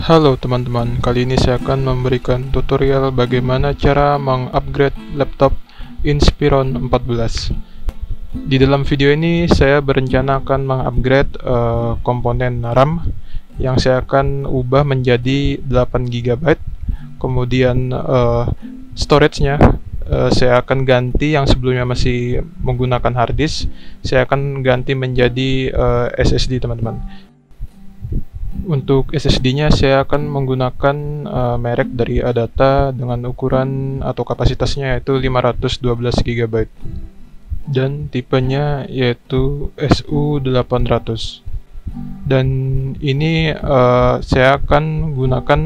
Halo teman-teman, kali ini saya akan memberikan tutorial bagaimana cara mengupgrade laptop Inspiron 14. Di dalam video ini saya berencana akan mengupgrade komponen RAM yang saya akan ubah menjadi 8 GB. Kemudian storage-nya saya akan ganti, yang sebelumnya masih menggunakan hard disk, saya akan ganti menjadi SSD teman-teman. Untuk SSD-nya saya akan menggunakan merek dari Adata dengan ukuran atau kapasitasnya yaitu 512 GB dan tipenya yaitu SU800. Dan ini saya akan gunakan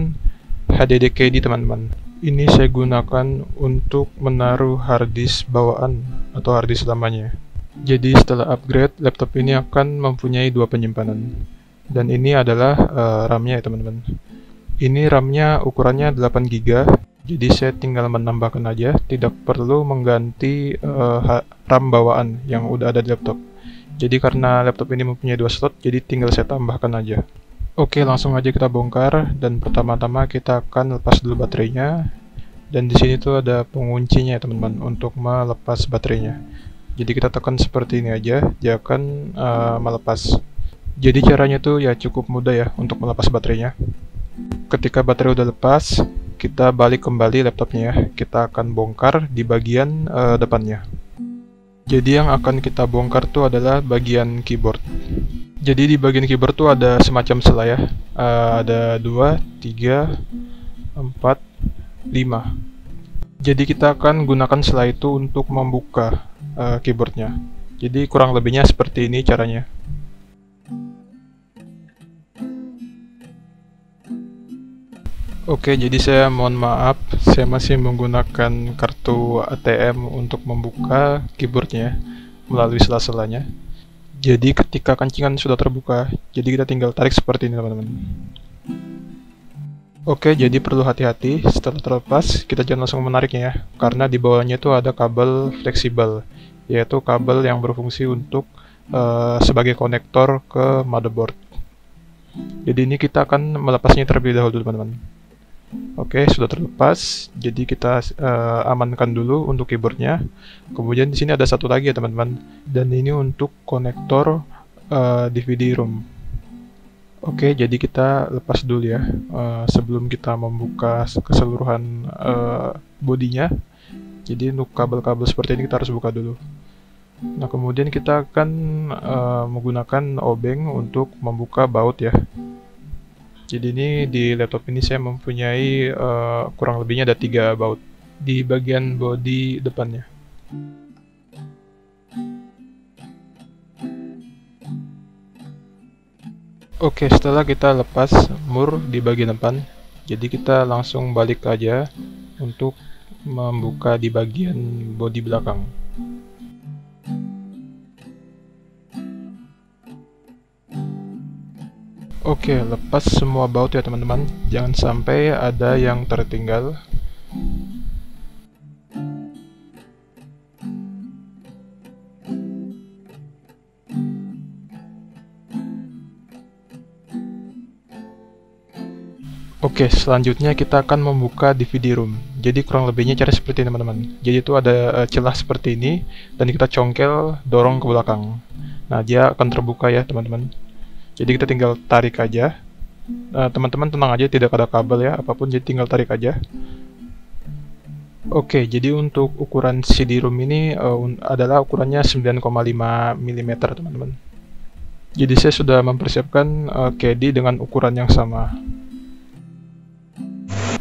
HDD teman-teman. Ini saya gunakan untuk menaruh hard disk bawaan atau hard disk lamanya. Jadi setelah upgrade, laptop ini akan mempunyai dua penyimpanan. Dan ini adalah RAM-nya ya teman-teman. Ini RAM-nya ukurannya 8 GB, jadi saya tinggal menambahkan aja, tidak perlu mengganti RAM bawaan yang udah ada di laptop. Jadi karena laptop ini mempunyai dua slot, jadi tinggal saya tambahkan aja. Oke, langsung aja kita bongkar, dan pertama-tama kita akan lepas dulu baterainya. Dan di sini tuh ada penguncinya ya teman-teman untuk melepas baterainya. Jadi kita tekan seperti ini aja, dia akan melepas. Jadi caranya tuh ya cukup mudah ya untuk melepas baterainya. Ketika baterai udah lepas, kita balik kembali laptopnya ya. Kita akan bongkar di bagian depannya. Jadi yang akan kita bongkar tuh adalah bagian keyboard. Jadi di bagian keyboard tuh ada semacam sela ya. Ada 2, 3, 4, 5. Jadi kita akan gunakan sela itu untuk membuka keyboardnya. Jadi kurang lebihnya seperti ini caranya. Oke, jadi saya mohon maaf, saya masih menggunakan kartu ATM untuk membuka keyboardnya melalui sela-selanya. Jadi ketika kancingan sudah terbuka, jadi kita tinggal tarik seperti ini teman-teman. Oke, jadi perlu hati-hati, setelah terlepas kita jangan langsung menariknya ya, karena di bawahnya itu ada kabel fleksibel, yaitu kabel yang berfungsi untuk sebagai konektor ke motherboard. Jadi ini kita akan melepasnya terlebih dahulu teman-teman. Oke, sudah terlepas. Jadi kita amankan dulu untuk keyboardnya. Kemudian di sini ada satu lagi ya teman-teman. Dan ini untuk konektor DVD ROM. Oke, jadi kita lepas dulu ya sebelum kita membuka keseluruhan bodinya. Jadi untuk kabel-kabel seperti ini kita harus buka dulu. Nah, kemudian kita akan menggunakan obeng untuk membuka baut ya. Jadi ini di laptop ini saya mempunyai kurang lebihnya ada 3 baut di bagian bodi depannya. Oke, setelah kita lepas mur di bagian depan, jadi kita langsung balik aja untuk membuka di bagian bodi belakang. Oke, lepas semua baut ya teman-teman, jangan sampai ada yang tertinggal. Oke, selanjutnya kita akan membuka DVD room. Jadi kurang lebihnya cara seperti ini teman-teman. Jadi itu ada celah seperti ini, dan kita congkel dorong ke belakang. Nah, dia akan terbuka ya teman-teman. Jadi kita tinggal tarik aja. Teman-teman tenang aja, tidak ada kabel ya, apapun, jadi tinggal tarik aja. Oke, jadi untuk ukuran CD-ROM ini adalah ukurannya 9,5 mm teman-teman. Jadi saya sudah mempersiapkan caddy dengan ukuran yang sama.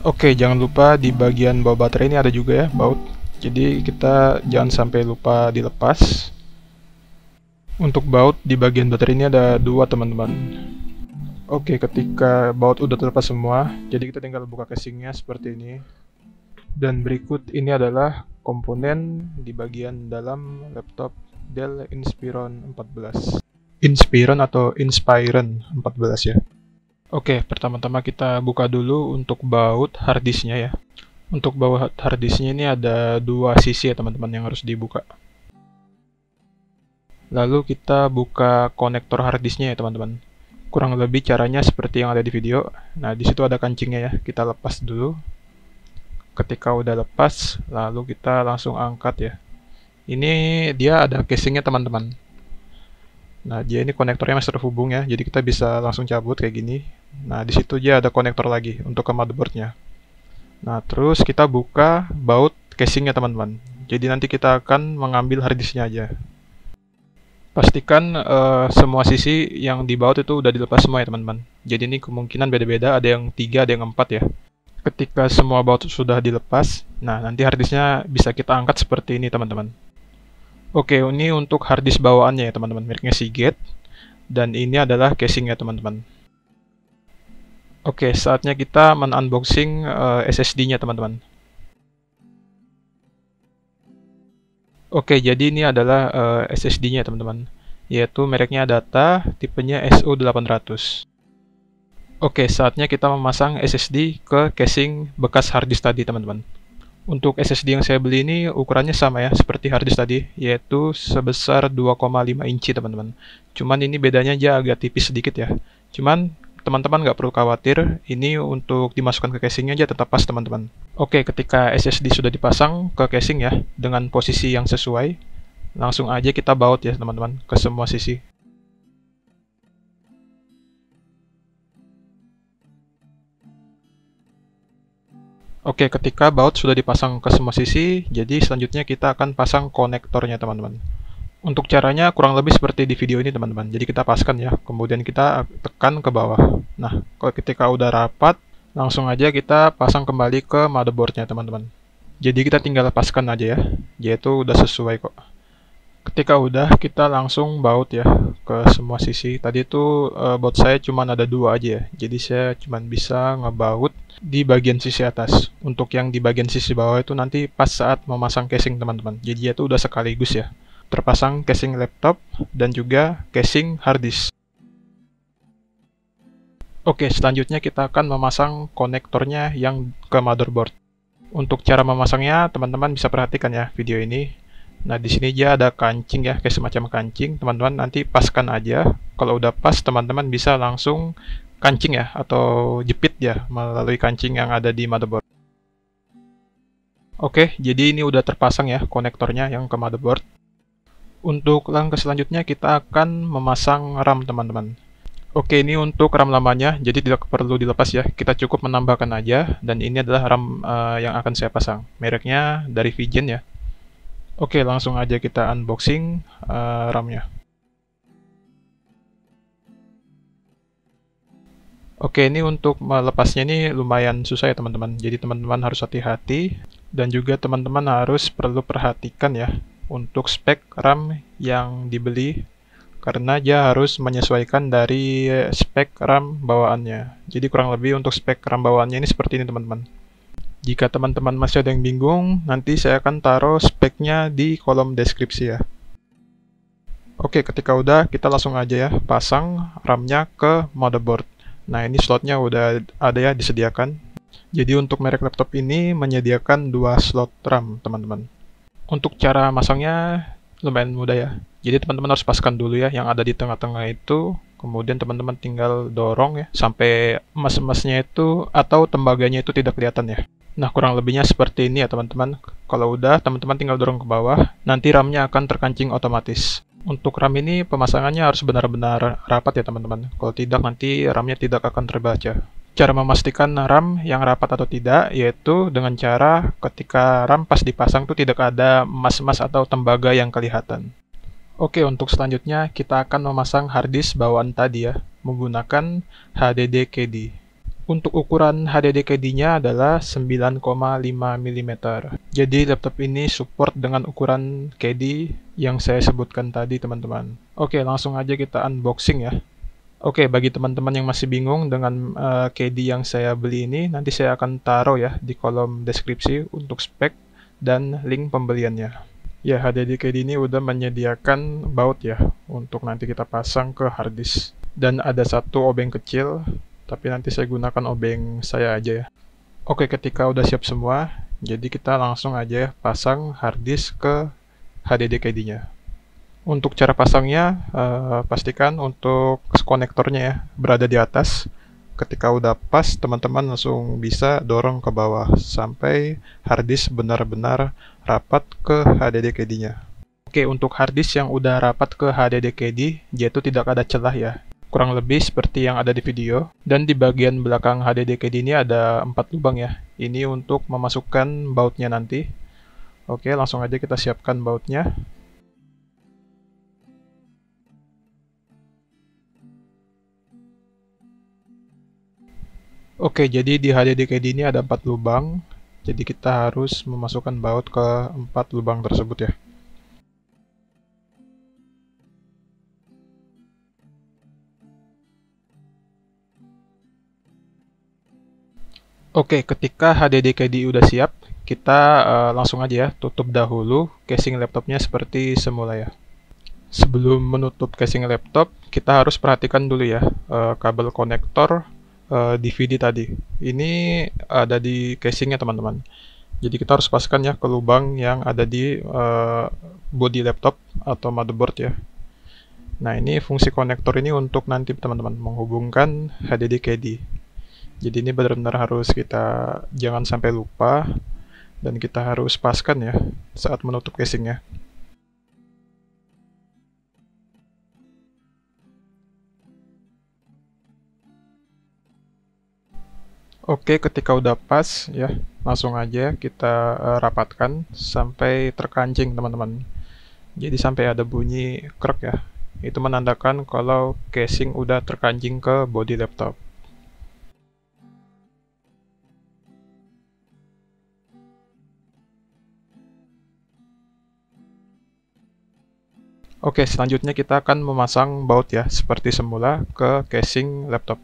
Oke, jangan lupa di bagian bawah baterai ini ada juga ya baut. Jadi kita jangan sampai lupa dilepas. Untuk baut di bagian baterai ini ada 2 teman-teman. Oke, ketika baut udah terlepas semua, jadi kita tinggal buka casingnya seperti ini. Dan berikut ini adalah komponen di bagian dalam laptop Dell Inspiron 14. Inspiron atau Inspiron 14 ya. Oke, pertama-tama kita buka dulu untuk baut harddisknya ya. Untuk baut harddisknya ini ada 2 sisi ya teman-teman yang harus dibuka. Lalu kita buka konektor harddisknya ya teman-teman. Kurang lebih caranya seperti yang ada di video. Nah, di situ ada kancingnya ya. Kita lepas dulu. Ketika udah lepas, lalu kita langsung angkat ya. Ini dia ada casingnya teman-teman. Nah, dia ini konektornya masih terhubung ya. Jadi kita bisa langsung cabut kayak gini. Nah, di situ dia ada konektor lagi untuk ke motherboardnya. Nah, terus kita buka baut casingnya teman-teman. Jadi nanti kita akan mengambil harddisknya aja. Pastikan semua sisi yang di baut itu udah dilepas semua ya teman-teman. Jadi ini kemungkinan beda-beda, ada yang 3, ada yang 4 ya. Ketika semua baut sudah dilepas, nah nanti harddisknya bisa kita angkat seperti ini teman-teman. Oke, ini untuk harddisk bawaannya ya teman-teman, mereknya Seagate. Dan ini adalah casingnya teman-teman. Oke, saatnya kita men-unboxing SSD-nya teman-teman. Oke, jadi ini adalah SSD-nya teman-teman, yaitu mereknya Data, tipenya SO800. Oke, saatnya kita memasang SSD ke casing bekas harddisk tadi teman-teman. Untuk SSD yang saya beli ini ukurannya sama ya, seperti harddisk tadi, yaitu sebesar 2,5 inci teman-teman. Cuman ini bedanya aja agak tipis sedikit ya. Cuman teman-teman nggak perlu khawatir, ini untuk dimasukkan ke casingnya aja tetap pas teman-teman. Oke, ketika SSD sudah dipasang ke casing ya, dengan posisi yang sesuai, langsung aja kita baut ya teman-teman, ke semua sisi. Oke, ketika baut sudah dipasang ke semua sisi, jadi selanjutnya kita akan pasang konektornya teman-teman. Untuk caranya kurang lebih seperti di video ini teman-teman. Jadi kita paskan ya, kemudian kita tekan ke bawah. Nah, ketika udah rapat, langsung aja kita pasang kembali ke motherboardnya teman-teman. Jadi kita tinggal lepaskan aja ya, yaitu udah sesuai kok. Ketika udah, kita langsung baut ya ke semua sisi. Tadi itu baut saya cuma ada 2 aja ya, jadi saya cuma bisa ngebaut di bagian sisi atas. Untuk yang di bagian sisi bawah itu nanti pas saat memasang casing teman-teman. Jadi itu udah sekaligus ya, terpasang casing laptop dan juga casing harddisk. Oke, selanjutnya kita akan memasang konektornya yang ke motherboard. Untuk cara memasangnya, teman-teman bisa perhatikan ya video ini. Nah, di sini dia ada kancing ya, kayak semacam kancing. Teman-teman nanti paskan aja. Kalau udah pas, teman-teman bisa langsung kancing ya, atau jepit ya melalui kancing yang ada di motherboard. Oke, jadi ini udah terpasang ya konektornya yang ke motherboard. Untuk langkah selanjutnya kita akan memasang RAM teman-teman. Oke, ini untuk RAM lamanya, jadi tidak perlu dilepas ya. Kita cukup menambahkan aja, dan ini adalah RAM yang akan saya pasang. Mereknya dari Vigen ya. Oke, langsung aja kita unboxing RAM-nya. Oke, ini untuk melepasnya ini lumayan susah ya teman-teman. Jadi teman-teman harus hati-hati, dan juga teman-teman harus perlu perhatikan ya untuk spek RAM yang dibeli, karena dia harus menyesuaikan dari spek RAM bawaannya. Jadi kurang lebih untuk spek RAM bawaannya ini seperti ini teman-teman. Jika teman-teman masih ada yang bingung, nanti saya akan taruh speknya di kolom deskripsi ya. Oke, ketika udah, kita langsung aja ya pasang RAM-nya ke motherboard. Nah, ini slotnya udah ada ya disediakan. Jadi untuk merek laptop ini menyediakan 2 slot RAM teman-teman. Untuk cara masangnya lumayan mudah ya. Jadi teman-teman harus paskan dulu ya yang ada di tengah-tengah itu. Kemudian teman-teman tinggal dorong ya sampai emas-emasnya itu atau tembaganya itu tidak kelihatan ya. Nah, kurang lebihnya seperti ini ya teman-teman. Kalau udah, teman-teman tinggal dorong ke bawah, nanti RAM-nya akan terkancing otomatis. Untuk RAM ini pemasangannya harus benar-benar rapat ya teman-teman. Kalau tidak, nanti RAM-nya tidak akan terbaca. Cara memastikan RAM yang rapat atau tidak, yaitu dengan cara ketika RAM pas dipasang tuh tidak ada emas-emas atau tembaga yang kelihatan. Oke, untuk selanjutnya kita akan memasang harddisk bawaan tadi ya, menggunakan HDD KD. Untuk ukuran HDD KD-nya adalah 9,5 mm. Jadi laptop ini support dengan ukuran KD yang saya sebutkan tadi teman-teman. Oke, langsung aja kita unboxing ya. Oke, bagi teman-teman yang masih bingung dengan KD yang saya beli ini, nanti saya akan taruh ya di kolom deskripsi untuk spek dan link pembeliannya. Ya, HDD KD ini udah menyediakan baut ya untuk nanti kita pasang ke harddisk. Dan ada satu obeng kecil, tapi nanti saya gunakan obeng saya aja ya. Oke, ketika udah siap semua, jadi kita langsung aja pasang harddisk ke HDD KD-nya. Untuk cara pasangnya, pastikan untuk konektornya ya berada di atas. Ketika udah pas, teman-teman langsung bisa dorong ke bawah sampai harddisk benar-benar rapat ke HDD KD-nya. Oke, untuk harddisk yang udah rapat ke HDD KD, dia itu tidak ada celah ya. Kurang lebih seperti yang ada di video. Dan di bagian belakang HDD KD ini ada 4 lubang ya. Ini untuk memasukkan bautnya nanti. Oke, langsung aja kita siapkan bautnya. Oke, jadi di HDD KD ini ada 4 lubang. Jadi kita harus memasukkan baut ke 4 lubang tersebut ya. Oke, ketika HDD KD udah siap, kita langsung aja ya tutup dahulu casing laptopnya seperti semula ya. Sebelum menutup casing laptop, kita harus perhatikan dulu ya kabel konektor DVD tadi. Ini ada di casingnya teman-teman. Jadi kita harus paskan ya ke lubang yang ada di body laptop atau motherboard ya. Nah, ini fungsi konektor ini untuk nanti teman-teman menghubungkan HDD KD. Jadi ini benar-benar harus kita jangan sampai lupa dan kita harus paskan ya saat menutup casingnya. Oke, ketika udah pas ya, langsung aja kita rapatkan sampai terkancing teman-teman. Jadi sampai ada bunyi krek ya. Itu menandakan kalau casing udah terkancing ke body laptop. Oke, selanjutnya kita akan memasang baut ya, seperti semula ke casing laptop.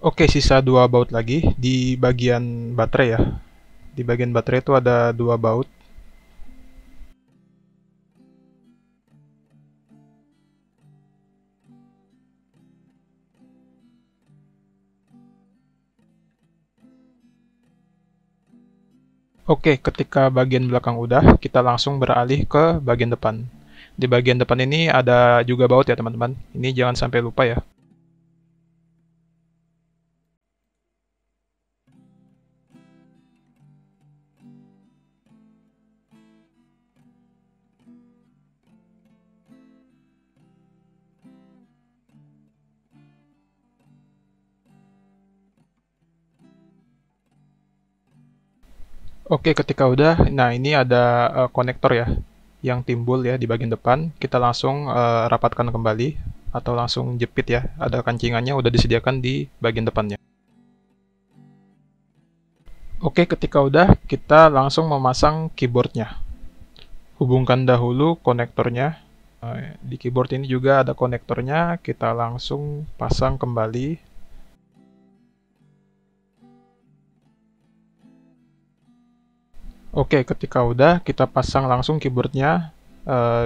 Oke, sisa 2 baut lagi di bagian baterai ya. Di bagian baterai itu ada 2 baut. Oke, ketika bagian belakang udah, kita langsung beralih ke bagian depan. Di bagian depan ini ada juga baut ya teman-teman. Ini jangan sampai lupa ya. Oke, ketika udah, nah ini ada konektor ya yang timbul ya di bagian depan. Kita langsung rapatkan kembali atau langsung jepit ya. Ada kancingannya udah disediakan di bagian depannya. Oke, ketika udah, kita langsung memasang keyboardnya. Hubungkan dahulu konektornya. Di keyboard ini juga ada konektornya. Kita langsung pasang kembali. Oke, ketika udah, kita pasang langsung keyboardnya.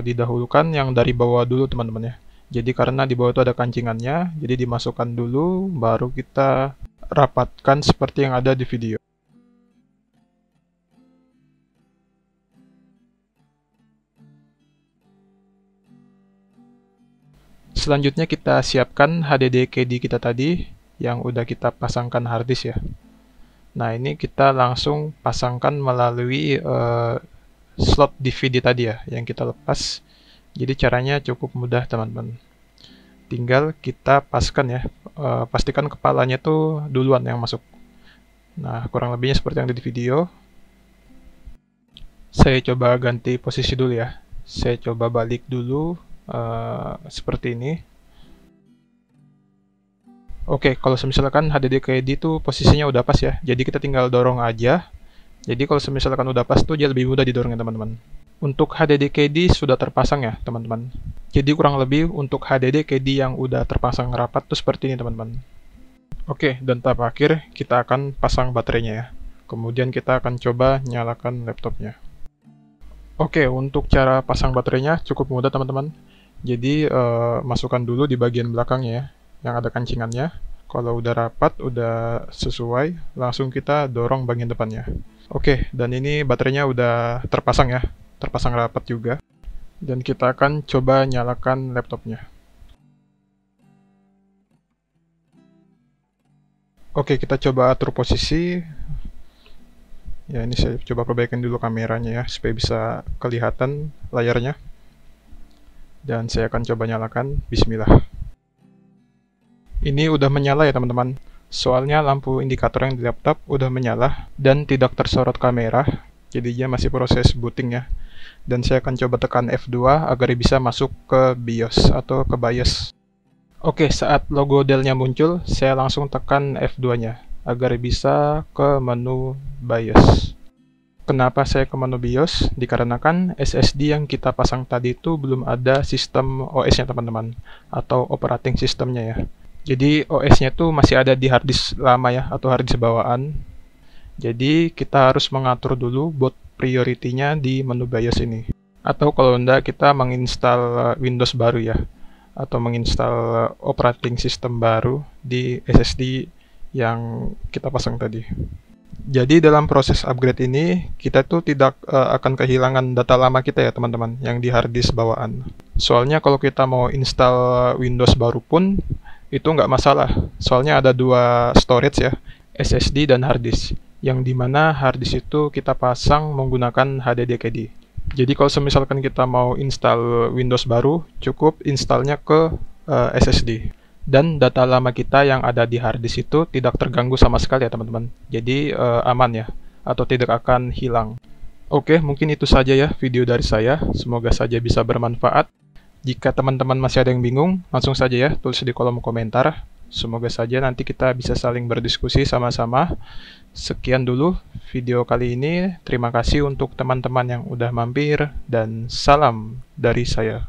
Didahulukan yang dari bawah dulu teman-teman ya. Jadi karena di bawah itu ada kancingannya, jadi dimasukkan dulu, baru kita rapatkan seperti yang ada di video. Selanjutnya kita siapkan HDD KD kita tadi yang udah kita pasangkan harddisk ya. Nah, ini kita langsung pasangkan melalui slot DVD tadi ya yang kita lepas. Jadi caranya cukup mudah teman-teman. Tinggal kita paskan ya, pastikan kepalanya tuh duluan yang masuk. Nah, kurang lebihnya seperti yang ada di video. Saya coba ganti posisi dulu ya, Saya coba balik dulu seperti ini. Oke, kalau misalkan HDD-KD itu posisinya udah pas ya, jadi kita tinggal dorong aja. Jadi kalau misalkan udah pas tuh dia lebih mudah didorongnya teman-teman. Untuk HDD-KD sudah terpasang ya teman-teman. Jadi kurang lebih untuk HDD-KD yang udah terpasang rapat tuh seperti ini teman-teman. Oke, dan tahap akhir kita akan pasang baterainya ya. Kemudian kita akan coba nyalakan laptopnya. Oke, untuk cara pasang baterainya cukup mudah teman-teman. Jadi masukkan dulu di bagian belakangnya ya, yang ada kancingannya. Kalau udah rapat, udah sesuai, langsung kita dorong bagian depannya. Oke, dan ini baterainya udah terpasang ya, terpasang rapat juga. Dan kita akan coba nyalakan laptopnya. Oke, kita coba atur posisi. Ya, ini saya coba perbaikin dulu kameranya ya, supaya bisa kelihatan layarnya. Dan saya akan coba nyalakan, bismillah. Ini udah menyala ya teman-teman. Soalnya lampu indikator yang di laptop udah menyala dan tidak tersorot kamera. Jadinya masih proses booting ya. Dan saya akan coba tekan F2 agar bisa masuk ke BIOS atau ke BIOS. Oke, saat logo Dell-nya muncul, saya langsung tekan F2-nya agar bisa ke menu BIOS. Kenapa saya ke menu BIOS? Dikarenakan SSD yang kita pasang tadi itu belum ada sistem OS-nya teman-teman, atau operating systemnya ya. Jadi OS-nya tuh masih ada di harddisk lama ya, atau harddisk bawaan. Jadi kita harus mengatur dulu boot priority-nya di menu BIOS ini. Atau kalau enggak, kita menginstal Windows baru ya, atau menginstal operating system baru di SSD yang kita pasang tadi. Jadi dalam proses upgrade ini, kita tuh tidak akan kehilangan data lama kita ya teman-teman, yang di harddisk bawaan. Soalnya kalau kita mau install Windows baru pun, itu nggak masalah. Soalnya ada dua storage ya, SSD dan harddisk. Yang dimana harddisk itu kita pasang menggunakan HDD-KD. Jadi kalau misalkan kita mau install Windows baru, cukup installnya ke SSD. Dan data lama kita yang ada di harddisk itu tidak terganggu sama sekali ya teman-teman. Jadi aman ya, atau tidak akan hilang. Oke, mungkin itu saja ya video dari saya. Semoga saja bisa bermanfaat. Jika teman-teman masih ada yang bingung, langsung saja ya tulis di kolom komentar. Semoga saja nanti kita bisa saling berdiskusi sama-sama. Sekian dulu video kali ini. Terima kasih untuk teman-teman yang udah mampir dan salam dari saya.